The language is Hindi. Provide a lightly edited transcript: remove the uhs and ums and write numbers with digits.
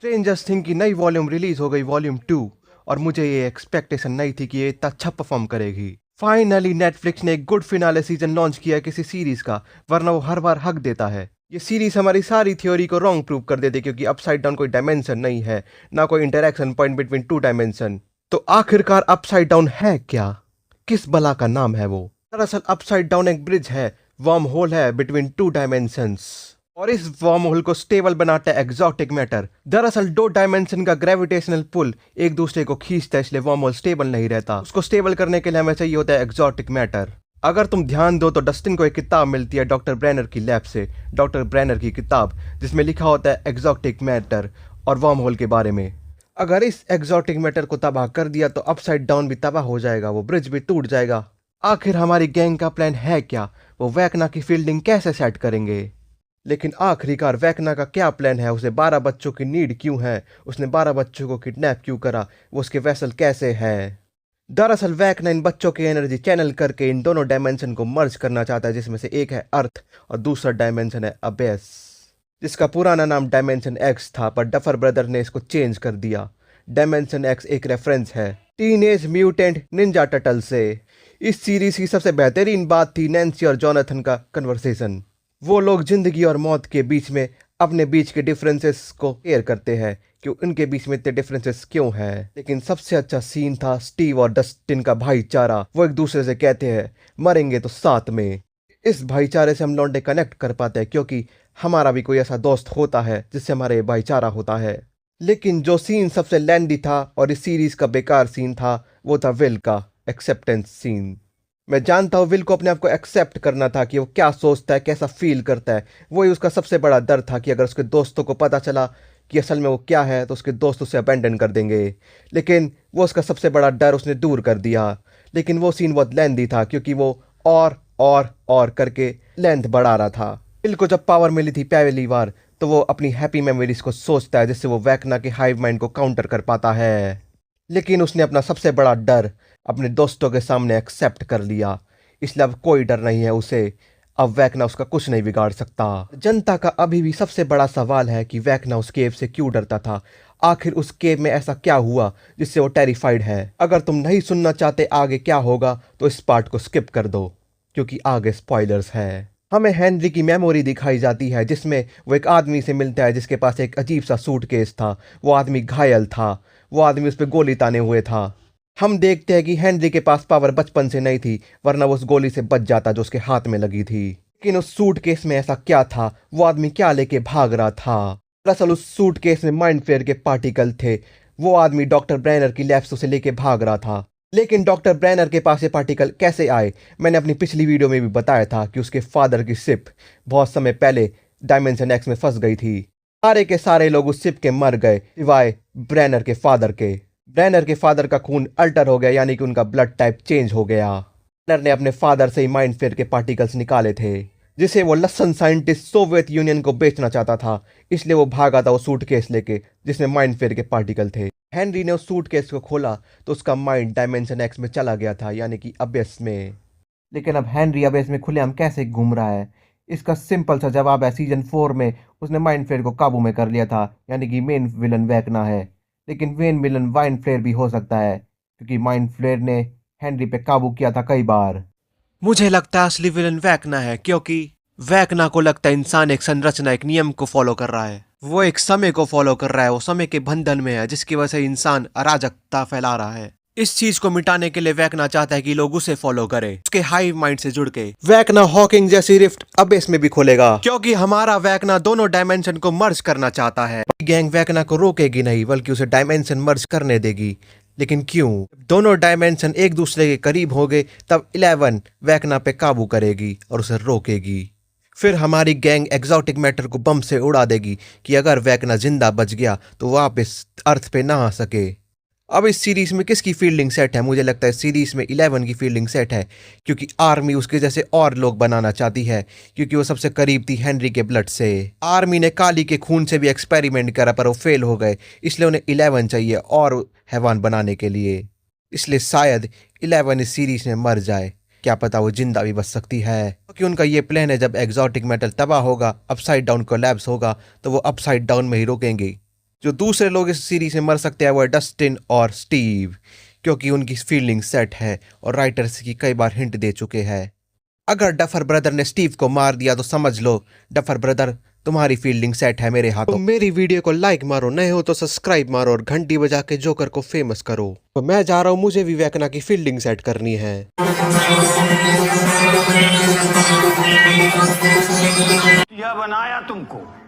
स्ट्रेंजर थिंग की नई वॉल्यूम रिलीज हो गई वॉल्यूम 2। और मुझे ये एक्सपेक्टेशन नहीं थी कि ये इतना अच्छा परफॉर्म करेगी। फाइनली नेटफ्लिक्स ने एक गुड फिनाले सीजन लॉन्च किया है किसी सीरीज का, वरना वो हर बार हक देता है। ये सीरीज हमारी सारी थ्योरी को रॉन्ग प्रूव कर देती, क्योंकि अपसाइड डाउन कोई डायमेंशन नहीं है, ना कोई interaction point between two dimension. तो आखिरकार अपसाइड डाउन है क्या? किस बला का नाम है वो? दरअसल अपसाइड डाउन एक ब्रिज है, वर्म होल है बिटवीन टू डायमेंशंस। और इस वर्म होल को स्टेबल बनाता है एग्जॉटिक मैटर। दरअसल दो डायमेंशन का ग्रेविटेशनल पुल एक दूसरे को खींचता है, इसलिए वर्म होल स्टेबल नहीं रहता। उसको स्टेबल करने के लिए हमें चाहिए होता है एग्जॉटिक मैटर। अगर तुम ध्यान दो तो डस्टिन को एक किताब मिलती है डॉक्टर ब्रेनर की लैब से, डॉक्टर ब्रेनर की किताब, जिसमें लिखा होता है एग्जॉटिक मैटर और वर्म होल के बारे में। अगर इस एग्जॉटिक मैटर को तबाह कर दिया तो अपसाइड डाउन भी तबाह हो जाएगा, वो ब्रिज भी टूट जाएगा। आखिर हमारी गैंग का प्लान है क्या? वो वैकना की फील्डिंग कैसे सेट करेंगे? लेकिन आखिरकार वैकना का क्या प्लान है? उसे 12 बच्चों की नीड क्यों है? उसने 12 बच्चों को किडनैप क्यों करा? वो उसके वेसल कैसे है? दरअसल वैकना इन बच्चों की एनर्जी चैनल करके इन दोनों डायमेंशन को मर्ज करना चाहता है, जिसमें से एक है अर्थ और दूसरा डायमेंशन है अबेस, जिसका पुराना नाम डायमेंशन एक्स था, पर डफर ब्रदर ने इसको चेंज कर दिया। डायमेंशन एक्स एक रेफरेंस है टीनेज म्यूटेंट निंजा टर्टल से। इस सीरीज की सबसे बेहतरीन बात थी नैन्सी और जॉनथन का कन्वर्सेशन। वो लोग जिंदगी और मौत के बीच में अपने बीच के डिफरेंसेस को केयर करते हैं कि उनके बीच में इतने डिफरेंसेस क्यों हैं। लेकिन सबसे अच्छा सीन था स्टीव और डस्टिन का भाईचारा। वो एक दूसरे से कहते हैं मरेंगे तो साथ में। इस भाईचारे से हम लौंडे कनेक्ट कर पाते हैं, क्योंकि हमारा भी कोई ऐसा दोस्त होता है जिससे हमारे भाईचारा होता है। लेकिन जो सीन सबसे लैंडी था और इस सीरीज का बेकार सीन था, वो था विल का एक्सेप्टेंस सीन। मैं जानता हूँ विल को अपने आप को एक्सेप्ट करना था कि वो क्या सोचता है, कैसा फील करता है। वही उसका सबसे बड़ा डर था कि अगर उसके दोस्तों को पता चला कि असल में वो क्या है तो उसके दोस्त उसे अबेंडन कर देंगे। लेकिन वो उसका सबसे बड़ा डर उसने दूर कर दिया। लेकिन वो सीन बहुत लेंथी था, क्योंकि वो और करके लेंथ बढ़ा रहा था। विल को जब पावर मिली थी पहली बार, तो वो अपनी हैप्पी मेमोरीज को सोचता है, जिससे वो वैकना के हाइव माइंड को काउंटर कर पाता है। लेकिन उसने अपना सबसे बड़ा डर अपने दोस्तों के सामने एक्सेप्ट कर लिया, इसलिए अब कोई डर नहीं है उसे। अब वैकना उसका कुछ नहीं बिगाड़ सकता। जनता का अभी भी सबसे बड़ा सवाल है कि वैकना उस केव से क्यों डरता था। आखिर उस केव में ऐसा क्या हुआ जिससे वो टेरिफाइड है? अगर तुम नहीं सुनना चाहते आगे क्या होगा तो इस पार्ट को स्किप कर दो, क्योंकि आगे स्पॉयलर्स है। हमें हेनरी की मेमोरी दिखाई जाती है, जिसमें वो एक आदमी से मिलता है जिसके पास एक अजीब सा सूटकेस था। वो आदमी घायल था, वो आदमी उस पर गोली ताने हुए था। हम देखते हैं कि हेनरी के पास पावर बचपन से नहीं थी, वरना वो उस गोली से बच जाता जो उसके हाथ में लगी थी। लेकिन उस सूटकेस में ऐसा क्या था? वो आदमी क्या लेके भाग रहा था? दरअसल उस सूटकेस में माइंड फ्लेयर के पार्टिकल थे। वो आदमी डॉक्टर ब्रेनर की लैब से उसे लेके भाग रहा था। लेकिन डॉक्टर ब्रेनर के पास ये पार्टिकल कैसे आए? मैंने अपनी पिछली वीडियो में भी बताया था कि उसके फादर की शिप बहुत समय पहले डायमेंशन एक्स में फंस गई थी। सारे के सारे लोग उस शिप के मर गए, सिवाय ब्रेनर के फादर के। ब्रेनर के फादर का खून अल्टर हो गया, यानी कि उनका ब्लड टाइप चेंज हो गया। ब्रेनर ने अपने फादर से ही माइंड फ्लेयर के पार्टिकल्स निकाले थे, जिसे वो लसन साइंटिस्ट सोवियत यूनियन को बेचना चाहता था। इसलिए वो भागा था वो सूटकेस लेके, जिसमें माइंड फ्लेयर के पार्टिकल थे। हेनरी ने उस सूटकेस को खोला तो उसका माइंड डायमेंशन एक्स में चला गया था, यानी कि अबेस में। लेकिन अब हेनरी अबेस में खुलेआम कैसे घूम रहा है? इसका सिंपल सा जवाब है सीजन 4 में उसने माइंड फ्लेयर को काबू में कर लिया था, यानी कि मेन विलन वैकना है। लेकिन मेन विलन माइंड फ्लेयर भी हो सकता है, क्योंकि माइंड फ्लेयर ने हेनरी पे काबू किया था कई बार। मुझे लगता है असली विलन वैकना है, क्योंकि वैकना को लगता है इंसान एक संरचना, एक नियम को फॉलो कर रहा है। वो एक समय को फॉलो कर रहा है, वो समय के बंधन में है, जिसकी वजह से इंसान अराजकता फैला रहा है। इस चीज को मिटाने के लिए वैकना चाहता है कि लोग उसे फॉलो करें, उसके हाइव माइंड से जुड़ के। वैकना हॉकिंग जैसी रिफ्ट अब इसमें भी खोलेगा, क्योंकि हमारा वैकना दोनों डायमेंशन को मर्ज करना चाहता है। गैंग वैकना को रोकेगी नहीं, बल्कि उसे डायमेंशन मर्ज करने देगी। लेकिन क्यों? दोनों डायमेंशन एक दूसरे के करीब हो गए, तब 11 वैकना पे काबू करेगी और उसे रोकेगी। फिर हमारी गैंग एग्जॉटिक मैटर को बम से उड़ा देगी कि अगर वैकना जिंदा बच गया तो वापस अर्थ पे ना आ सके। अब इस सीरीज में किसकी फील्डिंग सेट है? मुझे लगता है सीरीज में 11 की फील्डिंग सेट है, क्योंकि आर्मी उसके जैसे और लोग बनाना चाहती है, क्योंकि वो सबसे करीब थी हेनरी के ब्लड से। आर्मी ने काली के खून से भी एक्सपेरिमेंट करा, पर वो फेल हो गए, इसलिए उन्हें 11 चाहिए और हैवान बनाने के लिए। इसलिए शायद 11 इस सीरीज में मर जाए, क्या पता वो जिंदा भी बच सकती है। क्योंकि उनका ये प्लान है, जब एग्जॉटिक मेटल तबाह होगा, अपसाइड डाउन कोलैप्स होगा, तो वो अपसाइड डाउन में ही रुकेंगे। जो दूसरे लोग इस सीरीज में मर सकते हैं वो है डस्टिन और स्टीव, क्योंकि उनकी फील्डिंग सेट है और राइटर्स की कई बार हिंट दे चुके हैं। अगर डफर ब्रदर ने स्टीव को मार दिया तो समझ लो डफर ब्रदर तुम्हारी फील्डिंग सेट है मेरे हाथों। तो मेरी वीडियो को लाइक मारो, नए हो तो सब्सक्राइब मारो और घंटी बजा के जोकर को फेमस करो। तो मैं जा रहा हूँ, मुझे भी वैकना की फील्डिंग सेट करनी है। यह बनाया तुमको।